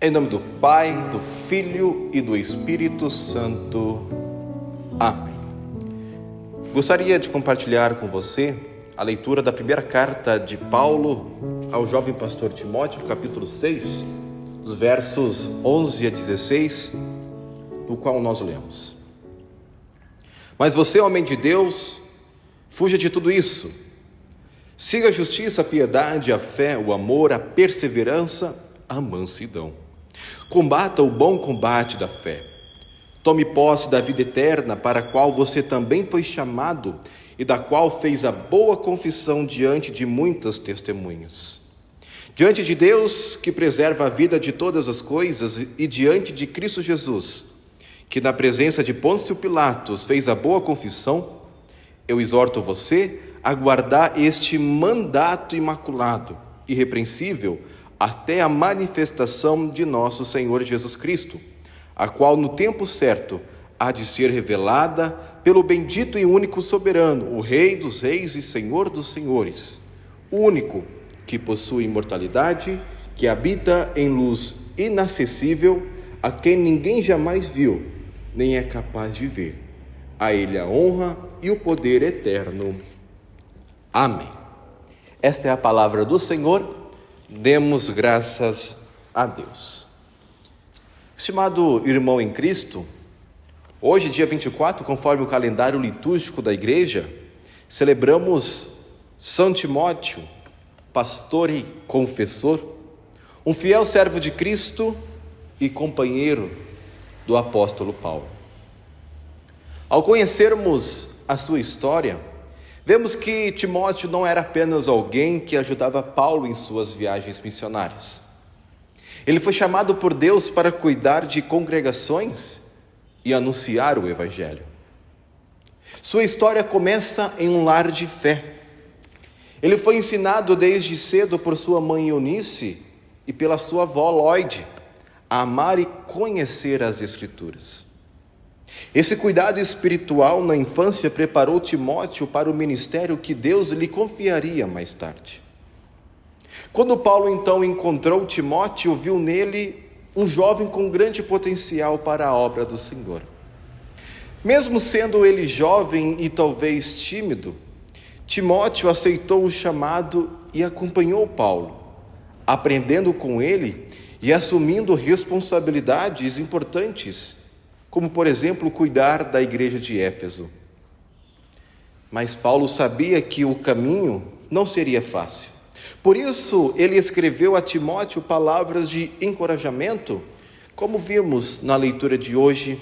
Em nome do Pai, do Filho e do Espírito Santo. Amém. Gostaria de compartilhar com você a leitura da primeira carta de Paulo ao jovem pastor Timóteo, capítulo 6, dos versos 11 a 16, no qual nós lemos: Mas você, homem de Deus, fuja de tudo isso. Siga a justiça, a piedade, a fé, o amor, a perseverança, a mansidão. Combata o bom combate da fé. Tome posse da vida eterna, para a qual você também foi chamado e da qual fez a boa confissão diante de muitas testemunhas. Diante de Deus, que preserva a vida de todas as coisas, e diante de Cristo Jesus, que na presença de Pôncio Pilatos fez a boa confissão, eu exorto você a guardar este mandato imaculado, irrepreensível, até a manifestação de nosso Senhor Jesus Cristo, a qual no tempo certo há de ser revelada pelo bendito e único soberano, o Rei dos reis e Senhor dos senhores, o único que possui imortalidade, que habita em luz inacessível, a quem ninguém jamais viu, nem é capaz de ver. A Ele a honra e o poder eterno. Amém. Esta é a palavra do Senhor. Demos graças a Deus. Estimado irmão em Cristo, hoje, dia 24, conforme o calendário litúrgico da igreja, celebramos São Timóteo, pastor e confessor, um fiel servo de Cristo e companheiro do apóstolo Paulo. Ao conhecermos a sua história, vemos que Timóteo não era apenas alguém que ajudava Paulo em suas viagens missionárias. Ele foi chamado por Deus para cuidar de congregações e anunciar o Evangelho. Sua história começa em um lar de fé. Ele foi ensinado desde cedo por sua mãe Eunice e pela sua avó Lloyd a amar e conhecer as Escrituras. Esse cuidado espiritual na infância preparou Timóteo para o ministério que Deus lhe confiaria mais tarde. Quando Paulo então encontrou Timóteo, viu nele um jovem com grande potencial para a obra do Senhor. Mesmo sendo ele jovem e talvez tímido, Timóteo aceitou o chamado e acompanhou Paulo, aprendendo com ele e assumindo responsabilidades importantes, como, por exemplo, cuidar da igreja de Éfeso. Mas Paulo sabia que o caminho não seria fácil. Por isso, ele escreveu a Timóteo palavras de encorajamento, como vimos na leitura de hoje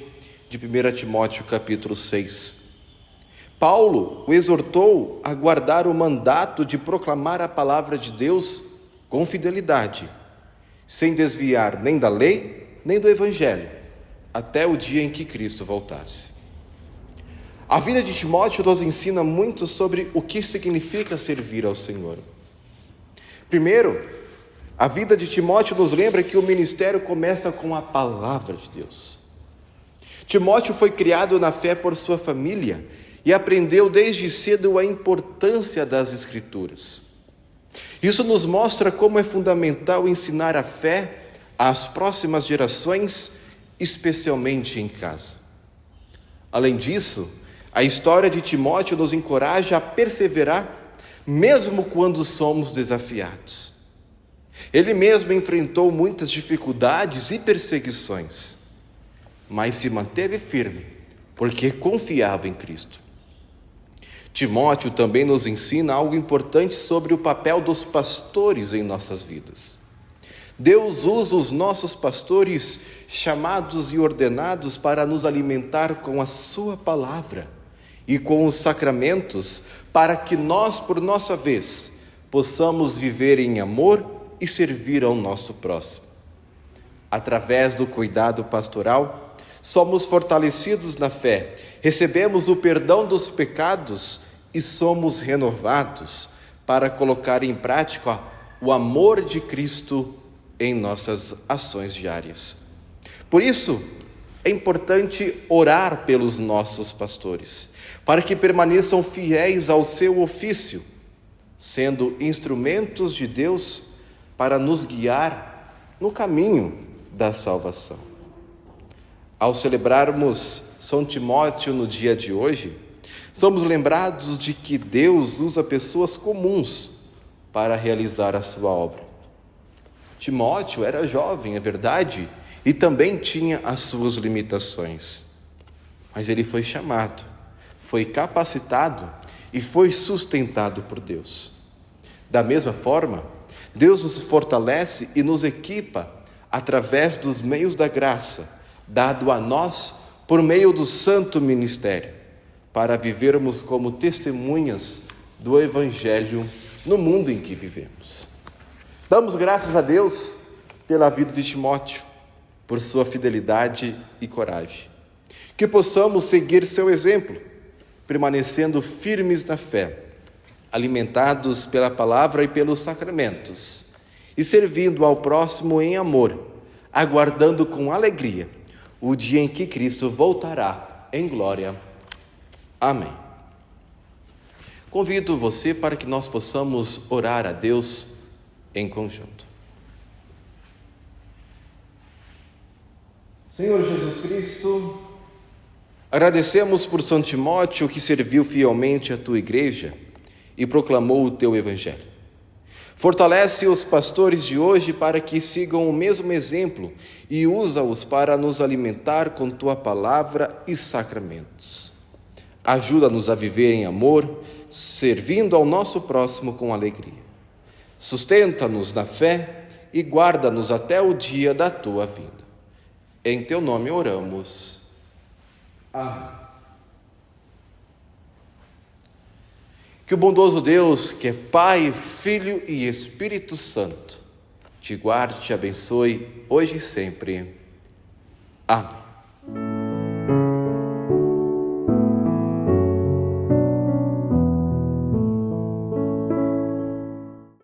de 1 Timóteo capítulo 6. Paulo o exortou a guardar o mandato de proclamar a palavra de Deus com fidelidade, sem desviar nem da lei, nem do evangelho, até o dia em que Cristo voltasse. A vida de Timóteo nos ensina muito sobre o que significa servir ao Senhor. Primeiro, a vida de Timóteo nos lembra que o ministério começa com a palavra de Deus. Timóteo foi criado na fé por sua família e aprendeu desde cedo a importância das Escrituras. Isso nos mostra como é fundamental ensinar a fé às próximas gerações, especialmente em casa. Além disso, a história de Timóteo nos encoraja a perseverar, mesmo quando somos desafiados. Ele mesmo enfrentou muitas dificuldades e perseguições, mas se manteve firme, porque confiava em Cristo. Timóteo também nos ensina algo importante sobre o papel dos pastores em nossas vidas. Deus usa os nossos pastores chamados e ordenados para nos alimentar com a sua palavra e com os sacramentos, para que nós, por nossa vez, possamos viver em amor e servir ao nosso próximo. Através do cuidado pastoral, somos fortalecidos na fé, recebemos o perdão dos pecados e somos renovados para colocar em prática o amor de Cristo em nossas ações diárias. Por isso, é importante orar pelos nossos pastores, para que permaneçam fiéis ao seu ofício, sendo instrumentos de Deus para nos guiar no caminho da salvação. Ao celebrarmos São Timóteo no dia de hoje, somos lembrados de que Deus usa pessoas comuns para realizar a sua obra. Timóteo era jovem, é verdade, e também tinha as suas limitações. Mas ele foi chamado, foi capacitado e foi sustentado por Deus. Da mesma forma, Deus nos fortalece e nos equipa através dos meios da graça, dado a nós por meio do santo ministério, para vivermos como testemunhas do Evangelho no mundo em que vivemos. Damos graças a Deus pela vida de Timóteo, por sua fidelidade e coragem. Que possamos seguir seu exemplo, permanecendo firmes na fé, alimentados pela palavra e pelos sacramentos, e servindo ao próximo em amor, aguardando com alegria o dia em que Cristo voltará em glória. Amém. Convido você para que nós possamos orar a Deus em conjunto. Senhor Jesus Cristo, agradecemos por São Timóteo que serviu fielmente a tua igreja e proclamou o teu evangelho. Fortalece os pastores de hoje para que sigam o mesmo exemplo e usa-os para nos alimentar com tua palavra e sacramentos. Ajuda-nos a viver em amor, servindo ao nosso próximo com alegria. Sustenta-nos na fé e guarda-nos até o dia da tua vinda. Em teu nome oramos. Amém. Que o bondoso Deus, que é Pai, Filho e Espírito Santo, te guarde e te abençoe hoje e sempre. Amém.